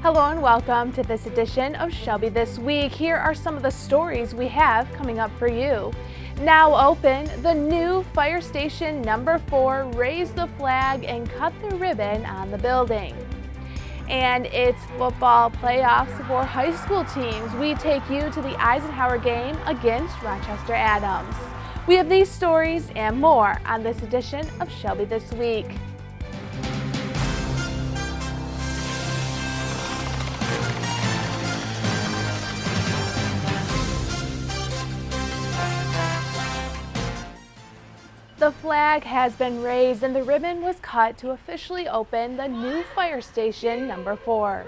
Hello and welcome to this edition of Shelby This Week. Here are some of the stories we have coming up for you. Now open, the new Fire Station number 4 raised the flag and cut the ribbon on the building. And it's football playoffs for high school teams. We take you to the Eisenhower game against Rochester Adams. We have these stories and more on this edition of Shelby This Week. The flag has been raised and the ribbon was cut to officially open the new Fire Station number 4.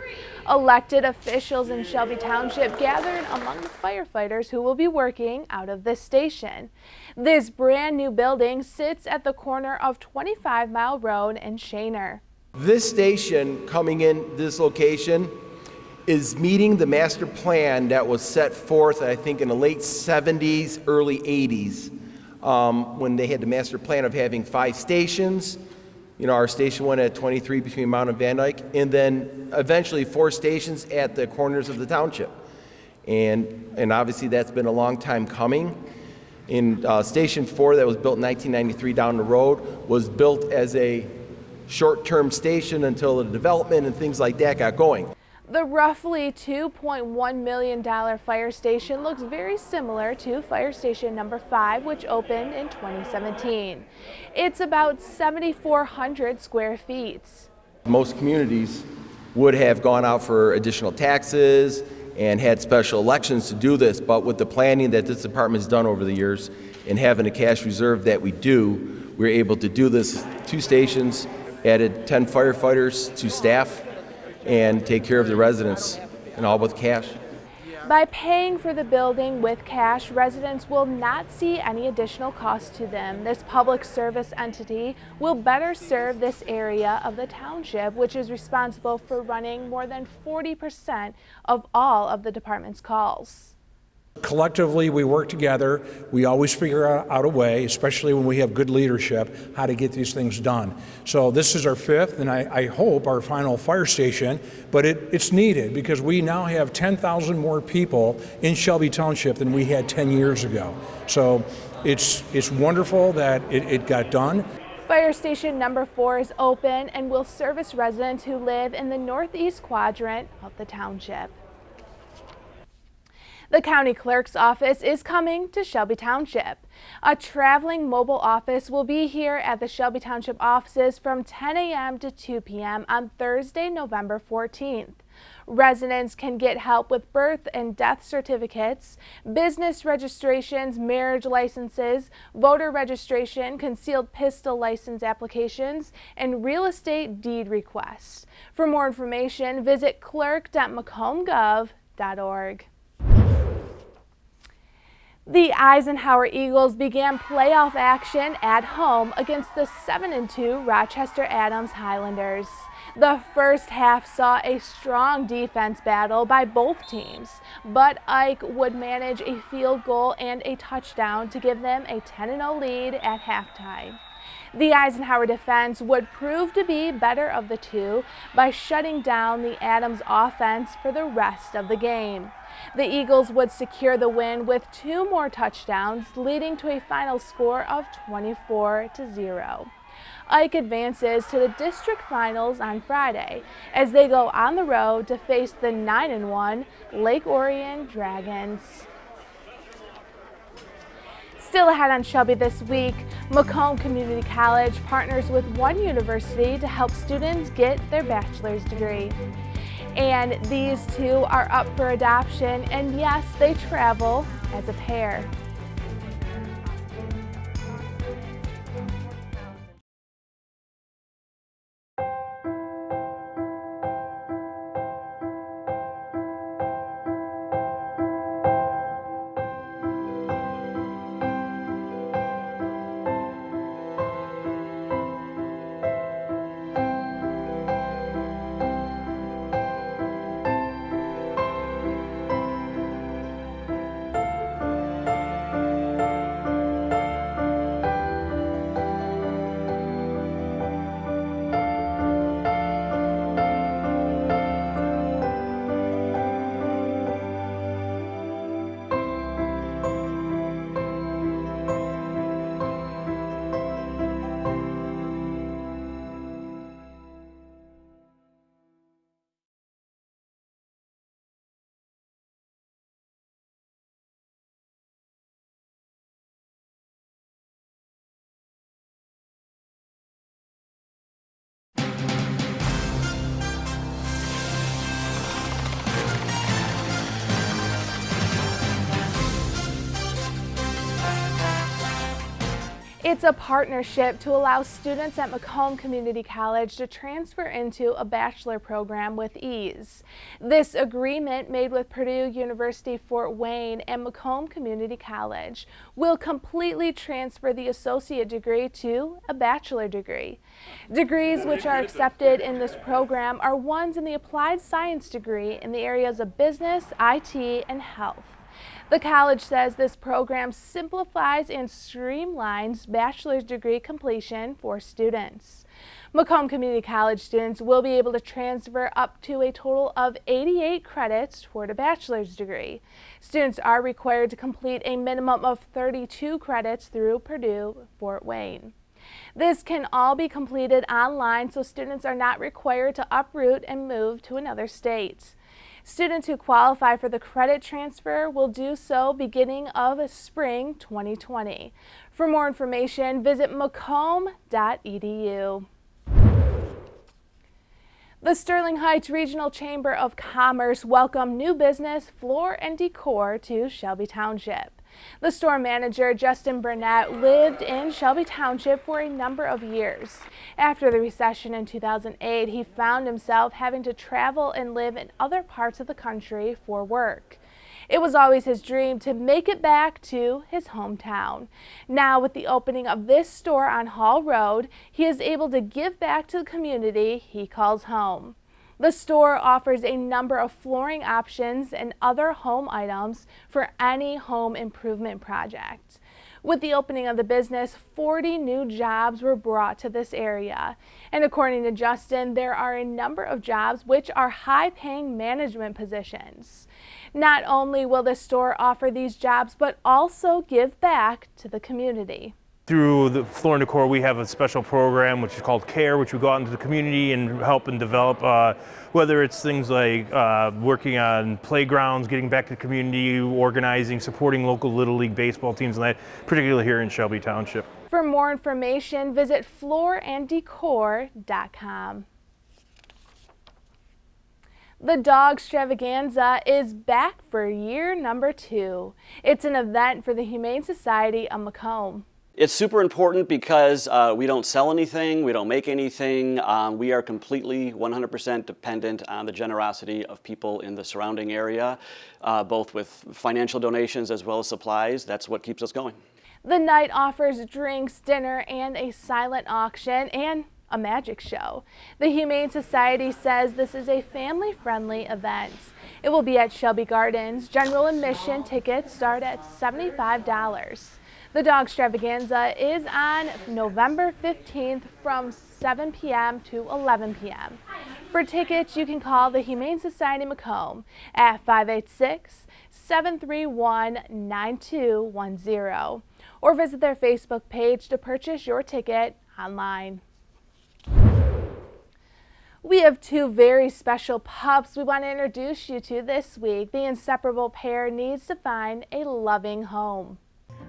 Elected officials in Shelby Township gathered among the firefighters who will be working out of this station. This brand new building sits at the corner of 25 Mile Road and Shaner. This station coming in this location is meeting the master plan that was set forth, I think, in the late 70s, early 80s. When they had the master plan of having 5 stations. You know, our station went at 23 between Mount and Van Dyke, and then eventually 4 stations at the corners of the township. And obviously that's been a long time coming. In Station 4 that was built in 1993 down the road was built as a short-term station until the development and things like that got going. The roughly $2.1 million fire station looks very similar to Fire Station number 5, which opened in 2017. It's about 7,400 square feet. Most communities would have gone out for additional taxes and had special elections to do this, but with the planning that this department has done over the years and having a cash reserve that we do, we're able to do this. 2 stations, added 10 firefighters to staff, and take care of the residents, and all with cash. By paying for the building with cash, residents will not see any additional cost to them. This public service entity will better serve this area of the township, which is responsible for running more than 40% of all of the department's calls. Collectively, we work together. We always figure out a way, especially when we have good leadership, how to get these things done. So this is our 5th, and I hope our final fire station, but it's needed because we now have 10,000 more people in Shelby Township than we had 10 years ago. So it's wonderful that it got done. Fire Station number 4 is open and will service residents who live in the northeast quadrant of the township. The county clerk's office is coming to Shelby Township. A traveling mobile office will be here at the Shelby Township offices from 10 a.m. to 2 p.m. on Thursday, November 14th. Residents can get help with birth and death certificates, business registrations, marriage licenses, voter registration, concealed pistol license applications, and real estate deed requests. For more information, visit clerk.macomb.gov.org. The Eisenhower Eagles began playoff action at home against the 7-2 Rochester Adams Highlanders. The first half saw a strong defense battle by both teams, but Ike would manage a field goal and a touchdown to give them a 10-0 lead at halftime. The Eisenhower defense would prove to be better of the two by shutting down the Adams offense for the rest of the game. The Eagles would secure the win with 2 more touchdowns, leading to a final score of 24-0. Ike advances to the district finals on Friday as they go on the road to face the 9-1 Lake Orion Dragons. Still ahead on Shelby This Week, Macomb Community College partners with one university to help students get their bachelor's degree. And these 2 are up for adoption, and yes, they travel as a pair. It's a partnership to allow students at Macomb Community College to transfer into a bachelor program with ease. This agreement, made with Purdue University Fort Wayne and Macomb Community College, will completely transfer the associate degree to a bachelor degree. Degrees which are accepted in this program are ones in the applied science degree in the areas of business, IT, and health. The college says this program simplifies and streamlines bachelor's degree completion for students. Macomb Community College students will be able to transfer up to a total of 88 credits toward a bachelor's degree. Students are required to complete a minimum of 32 credits through Purdue Fort Wayne. This can all be completed online, so students are not required to uproot and move to another state. Students who qualify for the credit transfer will do so beginning of spring 2020. For more information, visit macomb.edu. The Sterling Heights Regional Chamber of Commerce welcomed new business Floor and Decor to Shelby Township. The store manager, Justin Burnett, lived in Shelby Township for a number of years. After the recession in 2008, he found himself having to travel and live in other parts of the country for work. It was always his dream to make it back to his hometown. Now, with the opening of this store on Hall Road, he is able to give back to the community he calls home. The store offers a number of flooring options and other home items for any home improvement project. With the opening of the business, 40 new jobs were brought to this area. And according to Justin, there are a number of jobs which are high-paying management positions. Not only will the store offer these jobs, but also give back to the community. Through the Floor and Decor, we have a special program which is called CARE, which we go out into the community and help and develop, whether it's things like working on playgrounds, getting back to the community, organizing, supporting local Little League baseball teams, and that, particularly here in Shelby Township. For more information, visit flooranddecor.com. The Dog Extravaganza is back for year number 2. It's an event for the Humane Society of Macomb. It's super important because we don't sell anything, we don't make anything. We are completely 100% dependent on the generosity of people in the surrounding area, both with financial donations as well as supplies. That's what keeps us going. The night offers drinks, dinner, and a silent auction, and a magic show. The Humane Society says this is a family-friendly event. It will be at Shelby Gardens. General admission tickets start at $75. The Dog Extravaganza is on November 15th from 7 p.m. to 11 p.m. For tickets, you can call the Humane Society Macomb at 586-731-9210 or visit their Facebook page to purchase your ticket online. We have 2 very special pups we want to introduce you to this week. The inseparable pair needs to find a loving home.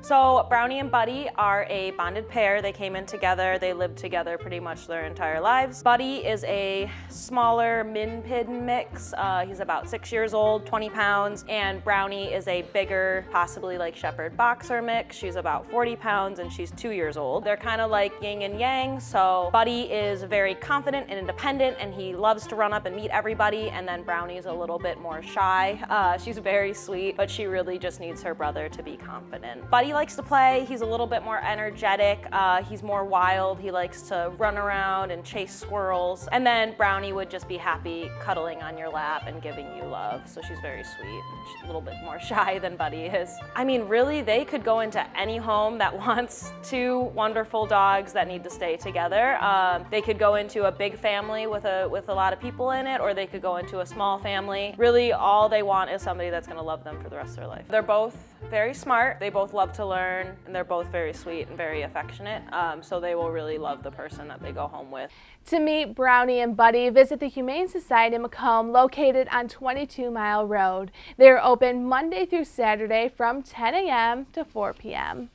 So Brownie and Buddy are a bonded pair. They came in together. They lived together pretty much their entire lives. Buddy is a smaller Min Pin mix. He's about 6 years old, 20 pounds, and Brownie is a bigger, possibly like Shepherd Boxer mix. She's about 40 pounds and she's 2 years old. They're kind of like yin and yang. So Buddy is very confident and independent and he loves to run up and meet everybody, and then Brownie's a little bit more shy. She's very sweet, but she really just needs her brother to be confident. Buddy likes to play. He's a little bit more energetic. He's more wild. He likes to run around and chase squirrels. And then Brownie would just be happy cuddling on your lap and giving you love. So she's very sweet. She's a little bit more shy than Buddy is. I mean, really, they could go into any home that wants 2 wonderful dogs that need to stay together. They could go into a big family with a lot of people in it, or they could go into a small family. Really, all they want is somebody that's going to love them for the rest of their life. They're both very smart. They both love to learn, and they're both very sweet and very affectionate, so they will really love the person that they go home with. To meet Brownie and Buddy, visit the Humane Society Macomb, located on 22 Mile Road. They are open Monday through Saturday from 10 a.m. to 4 p.m.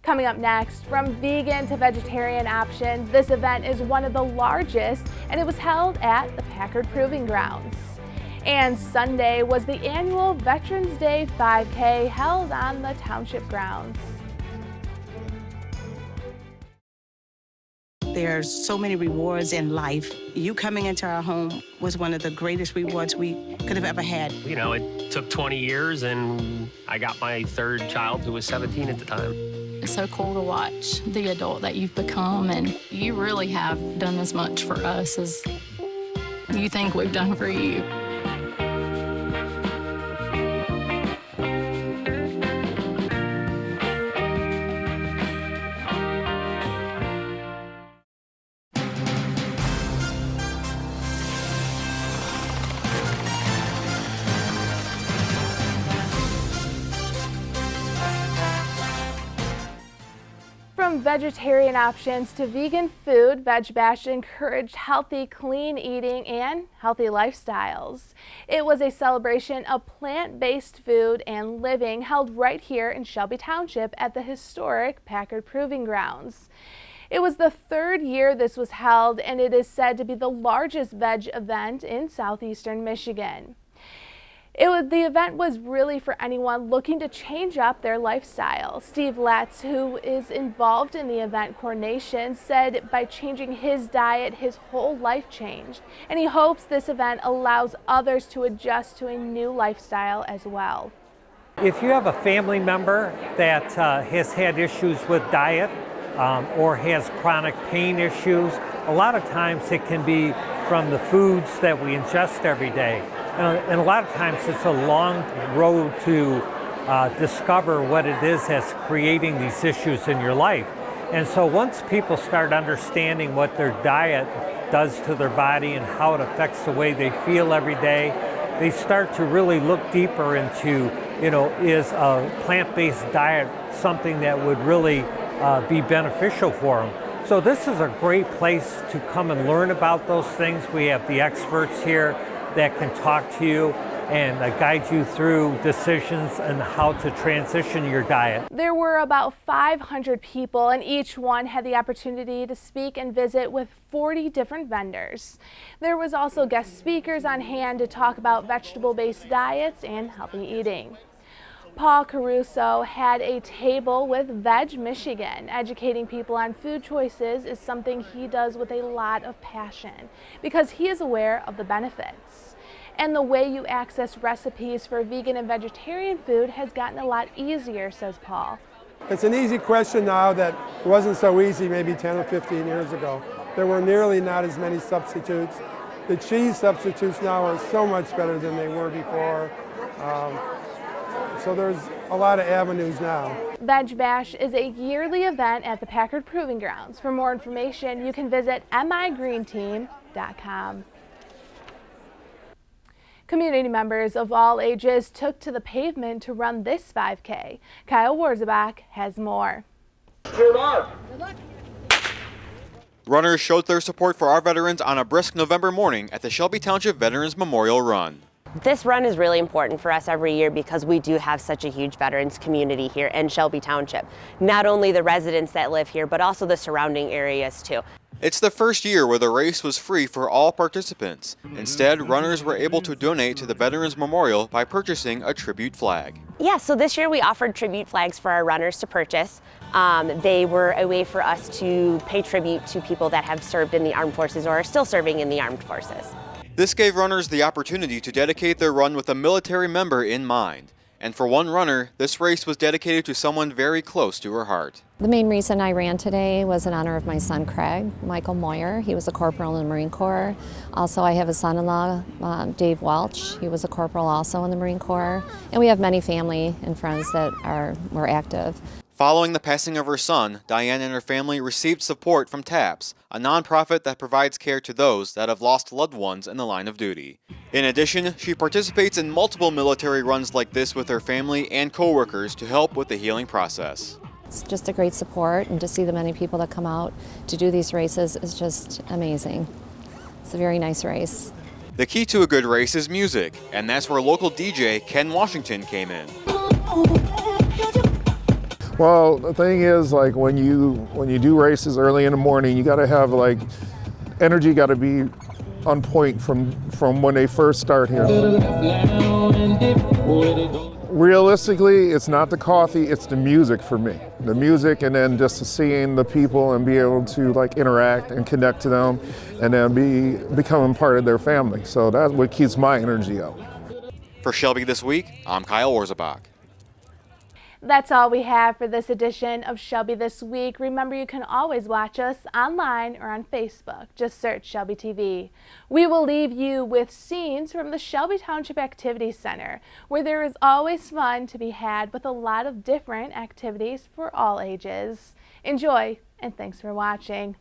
Coming up next, from vegan to vegetarian options, this event is one of the largest, and it was held at the Packard Proving Grounds. And Sunday was the annual Veterans Day 5K held on the township grounds. There's so many rewards in life. You coming into our home was one of the greatest rewards we could have ever had. You know, it took 20 years, and I got my third child, who was 17 at the time. It's so cool to watch the adult that you've become, and you really have done as much for us as you think we've done for you. From vegetarian options to vegan food, Veg Bash encouraged healthy, clean eating and healthy lifestyles. It was a celebration of plant-based food and living held right here in Shelby Township at the historic Packard Proving Grounds. It was the third year this was held, and it is said to be the largest veg event in southeastern Michigan. The event was really for anyone looking to change up their lifestyle. Steve Letts, who is involved in the event coordination, said by changing his diet, his whole life changed. And he hopes this event allows others to adjust to a new lifestyle as well. If you have a family member that has had issues with diet or has chronic pain issues, a lot of times it can be from the foods that we ingest every day. And a lot of times it's a long road to discover what it is that's creating these issues in your life. And so once people start understanding what their diet does to their body and how it affects the way they feel every day, they start to really look deeper into, is a plant-based diet something that would really be beneficial for them? So this is a great place to come and learn about those things. We have the experts here that can talk to you and guide you through decisions and how to transition your diet. There were about 500 people, and each one had the opportunity to speak and visit with 40 different vendors. There was also guest speakers on hand to talk about vegetable-based diets and healthy eating. Paul Caruso had a table with Veg Michigan. Educating people on food choices is something he does with a lot of passion because he is aware of the benefits. And the way you access recipes for vegan and vegetarian food has gotten a lot easier, says Paul. It's an easy question now that wasn't so easy maybe 10 or 15 years ago. There were nearly not as many substitutes. The cheese substitutes now are so much better than they were before. So there's a lot of avenues now. Veg Bash is a yearly event at the Packard Proving Grounds. For more information, you can visit migreenteam.com. Community members of all ages took to the pavement to run this 5K. Kyle Warzebach has more. Good luck. Runners showed their support for our veterans on a brisk November morning at the Shelby Township Veterans Memorial Run. This run is really important for us every year because we do have such a huge veterans community here in Shelby Township. Not only the residents that live here, but also the surrounding areas too. It's the first year where the race was free for all participants. Instead, runners were able to donate to the Veterans Memorial by purchasing a tribute flag. Yeah, so this year we offered tribute flags for our runners to purchase. They were a way for us to pay tribute to people that have served in the armed forces or are still serving in the armed forces. This gave runners the opportunity to dedicate their run with a military member in mind. And for one runner, this race was dedicated to someone very close to her heart. The main reason I ran today was in honor of my son Craig, Michael Moyer. He was a corporal in the Marine Corps. Also, I have a son-in-law, Dave Welch. He was a corporal also in the Marine Corps. And we have many family and friends that were active. Following the passing of her son, Diane and her family received support from TAPS, a nonprofit that provides care to those that have lost loved ones in the line of duty. In addition, she participates in multiple military runs like this with her family and co-workers to help with the healing process. It's just a great support, and to see the many people that come out to do these races is just amazing. It's a very nice race. The key to a good race is music, and that's where local DJ Ken Washington came in. Well, the thing is, like when you do races early in the morning, you got to have energy got to be on point from when they first start here. Realistically, it's not the coffee, it's the music for me. The music, and then just seeing the people and be able to like interact and connect to them, and then becoming part of their family. So that's what keeps my energy up. For Shelby This Week, I'm Kyle Warzebach. That's all we have for this edition of Shelby This Week. Remember, you can always watch us online or on Facebook. Just search Shelby TV. We will leave you with scenes from the Shelby Township Activity Center, where there is always fun to be had with a lot of different activities for all ages. Enjoy, and thanks for watching.